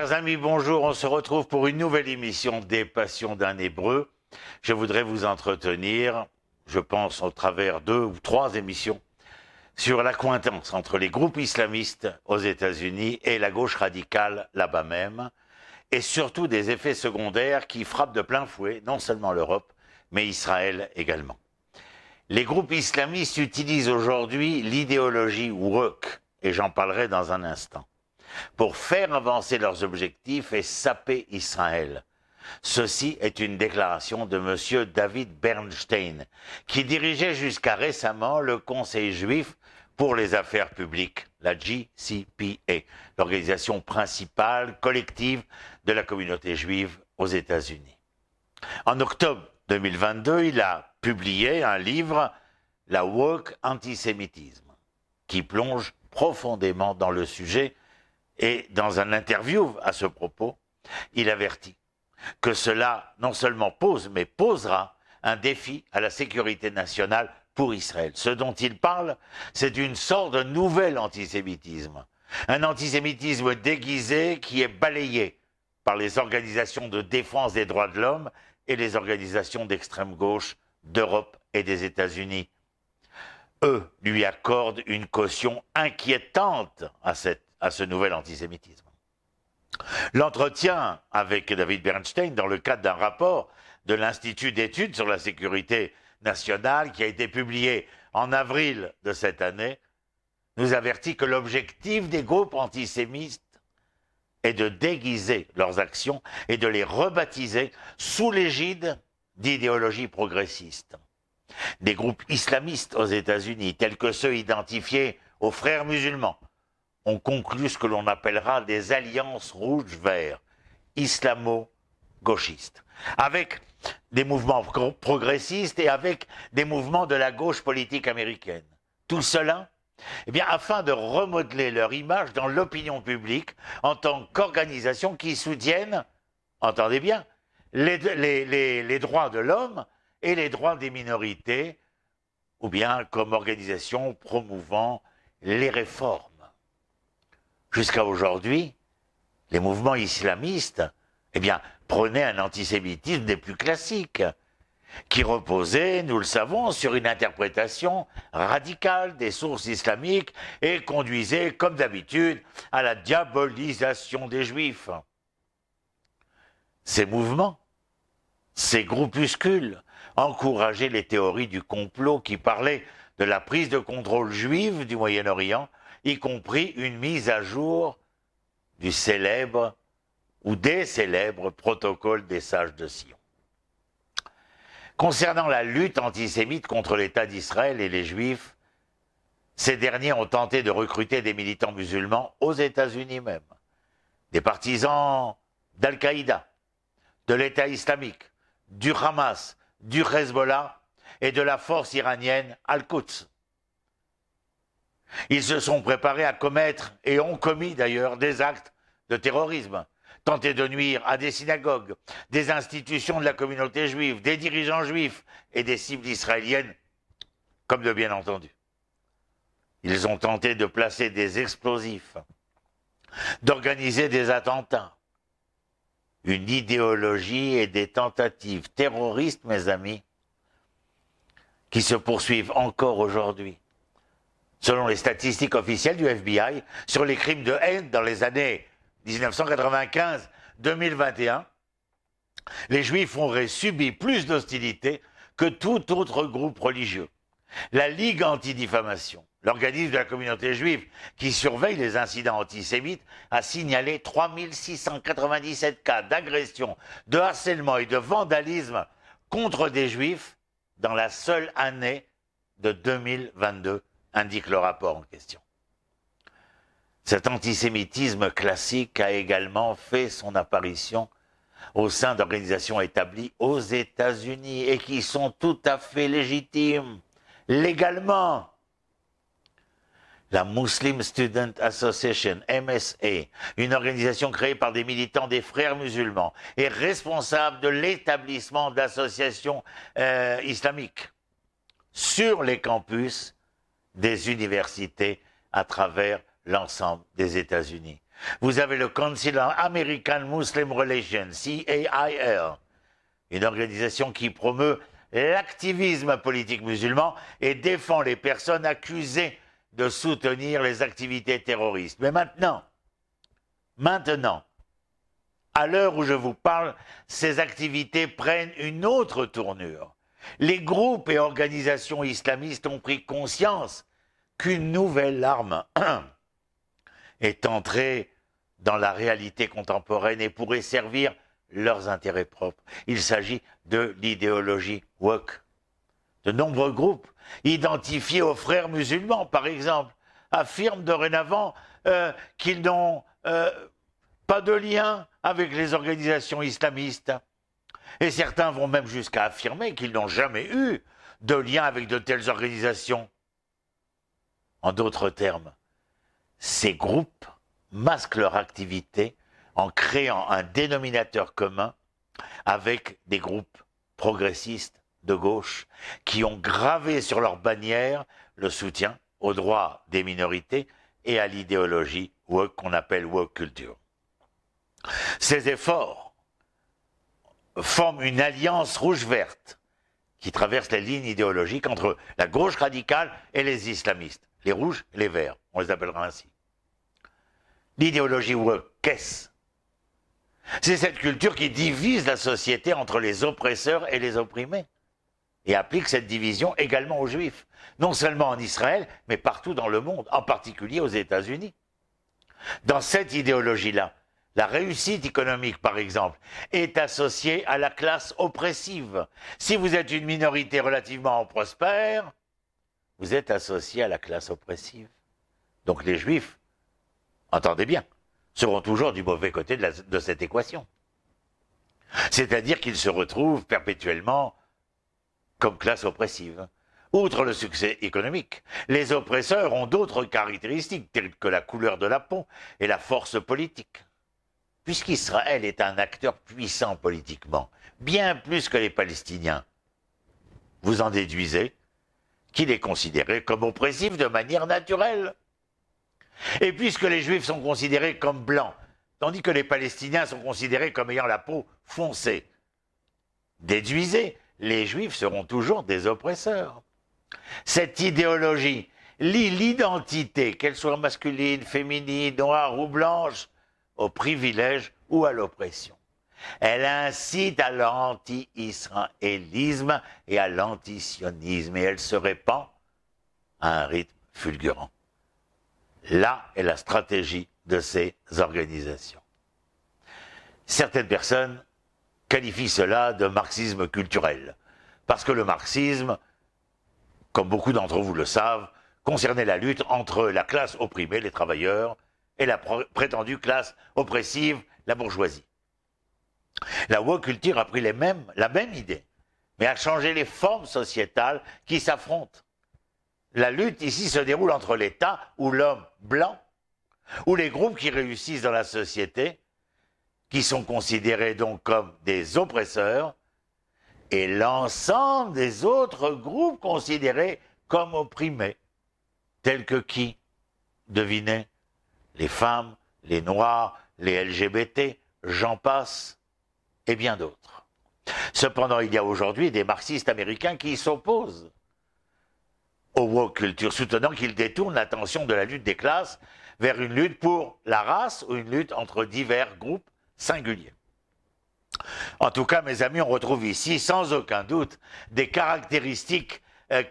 Chers amis, bonjour. On se retrouve pour une nouvelle émission des Passions d'un Hébreu. Je voudrais vous entretenir, je pense au travers 2 ou 3 émissions, sur l'accointance entre les groupes islamistes aux États-Unis et la gauche radicale là-bas même, et surtout des effets secondaires qui frappent de plein fouet non seulement l'Europe, mais Israël également. Les groupes islamistes utilisent aujourd'hui l'idéologie woke, et j'en parlerai dans un instant, pour faire avancer leurs objectifs et saper Israël. Ceci est une déclaration de M. David Bernstein, qui dirigeait jusqu'à récemment le Conseil juif pour les affaires publiques, la JCPA, l'organisation principale collective de la communauté juive aux États-Unis. En octobre 2022, il a publié un livre, La woke antisémitisme, qui plonge profondément dans le sujet. Et dans un interview à ce propos, il avertit que cela non seulement pose, mais posera un défi à la sécurité nationale pour Israël. Ce dont il parle, c'est d'une sorte de nouvel antisémitisme. Un antisémitisme déguisé qui est balayé par les organisations de défense des droits de l'homme et les organisations d'extrême gauche d'Europe et des États-Unis. Eux lui accordent une caution inquiétante à ce nouvel antisémitisme. L'entretien avec David Bernstein, dans le cadre d'un rapport de l'Institut d'études sur la sécurité nationale qui a été publié en avril de cette année, nous avertit que l'objectif des groupes antisémites est de déguiser leurs actions et de les rebaptiser sous l'égide d'idéologies progressistes. Des groupes islamistes aux États-Unis, tels que ceux identifiés aux frères musulmans, ont conclu ce que l'on appellera des alliances rouge-vert, islamo-gauchistes, avec des mouvements progressistes et avec des mouvements de la gauche politique américaine. Tout cela, eh bien, afin de remodeler leur image dans l'opinion publique en tant qu'organisation qui soutiennent, entendez bien, les droits de l'homme et les droits des minorités, ou bien comme organisation promouvant les réformes. Jusqu'à aujourd'hui, les mouvements islamistes, eh bien, prenaient un antisémitisme des plus classiques, qui reposait, nous le savons, sur une interprétation radicale des sources islamiques et conduisait, comme d'habitude, à la diabolisation des Juifs. Ces mouvements, ces groupuscules, encourageaient les théories du complot qui parlaient de la prise de contrôle juive du Moyen-Orient, y compris une mise à jour du célèbre ou des célèbres protocoles des sages de Sion. Concernant la lutte antisémite contre l'État d'Israël et les Juifs, ces derniers ont tenté de recruter des militants musulmans aux États-Unis même, des partisans d'Al-Qaïda, de l'État islamique, du Hamas, du Hezbollah et de la force iranienne Al-Quds. Ils se sont préparés à commettre, et ont commis d'ailleurs, des actes de terrorisme, tenter de nuire à des synagogues, des institutions de la communauté juive, des dirigeants juifs et des cibles israéliennes, comme de bien entendu. Ils ont tenté de placer des explosifs, d'organiser des attentats, une idéologie et des tentatives terroristes, mes amis, qui se poursuivent encore aujourd'hui. Selon les statistiques officielles du FBI, sur les crimes de haine dans les années 1995-2021, les Juifs auraient subi plus d'hostilité que tout autre groupe religieux. La Ligue anti-diffamation, l'organisme de la communauté juive qui surveille les incidents antisémites, a signalé 3697 cas d'agression, de harcèlement et de vandalisme contre des Juifs dans la seule année de 2022, indique le rapport en question. Cet antisémitisme classique a également fait son apparition au sein d'organisations établies aux États-Unis et qui sont tout à fait légitimes, légalement. La Muslim Student Association, MSA, une organisation créée par des militants des frères musulmans, est responsable de l'établissement d'associations islamiques sur les campus des universités à travers l'ensemble des États-Unis. Vous avez le Council on American Muslim Relations, CAIR, une organisation qui promeut l'activisme politique musulman et défend les personnes accusées de soutenir les activités terroristes. Mais maintenant, à l'heure où je vous parle, ces activités prennent une autre tournure. Les groupes et organisations islamistes ont pris conscience qu'une nouvelle arme est entrée dans la réalité contemporaine et pourrait servir leurs intérêts propres. Il s'agit de l'idéologie woke. De nombreux groupes, identifiés aux frères musulmans par exemple, affirment dorénavant qu'ils n'ont pas de lien avec les organisations islamistes. Et certains vont même jusqu'à affirmer qu'ils n'ont jamais eu de lien avec de telles organisations. En d'autres termes, ces groupes masquent leur activité en créant un dénominateur commun avec des groupes progressistes de gauche qui ont gravé sur leur bannière le soutien aux droits des minorités et à l'idéologie woke qu'on appelle woke culture. Ces efforts forment une alliance rouge-verte qui traverse les lignes idéologiques entre la gauche radicale et les islamistes, les rouges et les verts, on les appellera ainsi. L'idéologie woke, qu'est-ce ? C'est cette culture qui divise la société entre les oppresseurs et les opprimés et applique cette division également aux juifs, non seulement en Israël, mais partout dans le monde, en particulier aux États-Unis. Dans cette idéologie-là, la réussite économique, par exemple, est associée à la classe oppressive. Si vous êtes une minorité relativement prospère, vous êtes associé à la classe oppressive. Donc les Juifs, entendez bien, seront toujours du mauvais côté de cette équation. C'est-à-dire qu'ils se retrouvent perpétuellement comme classe oppressive. Outre le succès économique, les oppresseurs ont d'autres caractéristiques, telles que la couleur de la peau et la force politique. Puisqu'Israël est un acteur puissant politiquement, bien plus que les Palestiniens, vous en déduisez qu'il est considéré comme oppressif de manière naturelle. Et puisque les Juifs sont considérés comme blancs, tandis que les Palestiniens sont considérés comme ayant la peau foncée, déduisez, les Juifs seront toujours des oppresseurs. Cette idéologie lie l'identité, qu'elle soit masculine, féminine, noire ou blanche, au privilège ou à l'oppression. Elle incite à l'anti-israélisme et à l'antisionisme, et elle se répand à un rythme fulgurant. Là est la stratégie de ces organisations. Certaines personnes qualifient cela de marxisme culturel, parce que le marxisme, comme beaucoup d'entre vous le savent, concernait la lutte entre la classe opprimée, les travailleurs, et la prétendue classe oppressive, la bourgeoisie. La woke culture a pris la même idée, mais a changé les formes sociétales qui s'affrontent. La lutte ici se déroule entre l'État ou l'homme blanc, ou les groupes qui réussissent dans la société, qui sont considérés donc comme des oppresseurs, et l'ensemble des autres groupes considérés comme opprimés, tels que qui? Devinez? Les femmes, les noirs, les LGBT, j'en passe, et bien d'autres. Cependant, il y a aujourd'hui des marxistes américains qui s'opposent aux woke culture, soutenant qu'ils détournent l'attention de la lutte des classes vers une lutte pour la race ou une lutte entre divers groupes singuliers. En tout cas, mes amis, on retrouve ici, sans aucun doute, des caractéristiques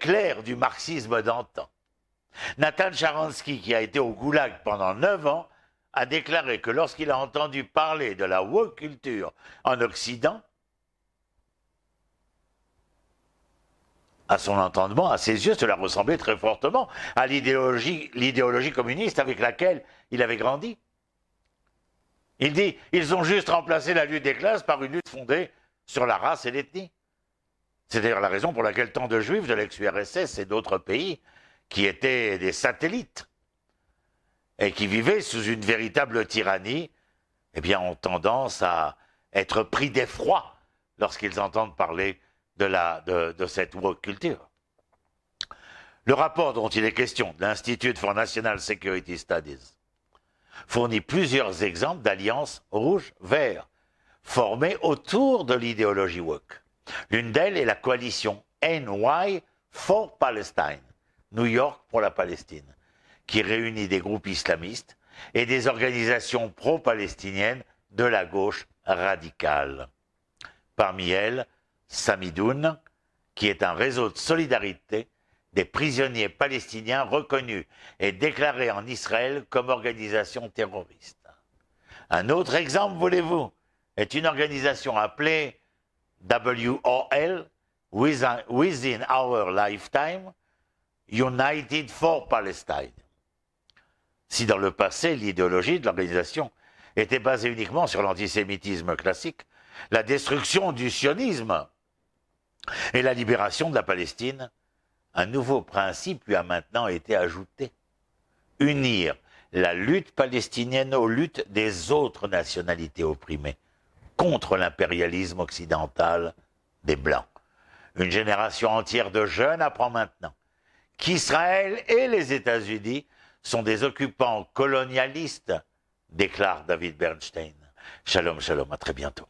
claires du marxisme d'antan. Nathan Sharansky, qui a été au goulag pendant 9 ans, a déclaré que lorsqu'il a entendu parler de la woke culture en Occident, à son entendement, à ses yeux, cela ressemblait très fortement à l'idéologie communiste avec laquelle il avait grandi. Il dit, ils ont juste remplacé la lutte des classes par une lutte fondée sur la race et l'ethnie. C'est d'ailleurs la raison pour laquelle tant de juifs de l'ex-URSS et d'autres pays qui étaient des satellites et qui vivaient sous une véritable tyrannie, eh bien, ont tendance à être pris d'effroi lorsqu'ils entendent parler de cette woke culture. Le rapport dont il est question de l'Institute for National Security Studies fournit plusieurs exemples d'alliances rouge-vert formées autour de l'idéologie woke. L'une d'elles est la coalition NY for Palestine, New York pour la Palestine, qui réunit des groupes islamistes et des organisations pro-palestiniennes de la gauche radicale. Parmi elles, Samidoun, qui est un réseau de solidarité des prisonniers palestiniens reconnus et déclarés en Israël comme organisation terroriste. Un autre exemple, voulez-vous, est une organisation appelée WOL, Within Our Lifetime, United for Palestine. Si dans le passé, l'idéologie de l'organisation était basée uniquement sur l'antisémitisme classique, la destruction du sionisme et la libération de la Palestine, un nouveau principe lui a maintenant été ajouté. Unir la lutte palestinienne aux luttes des autres nationalités opprimées contre l'impérialisme occidental des Blancs. Une génération entière de jeunes apprend maintenant qu'Israël et les États-Unis sont des occupants colonialistes, déclare David Bernstein. Shalom, shalom, à très bientôt.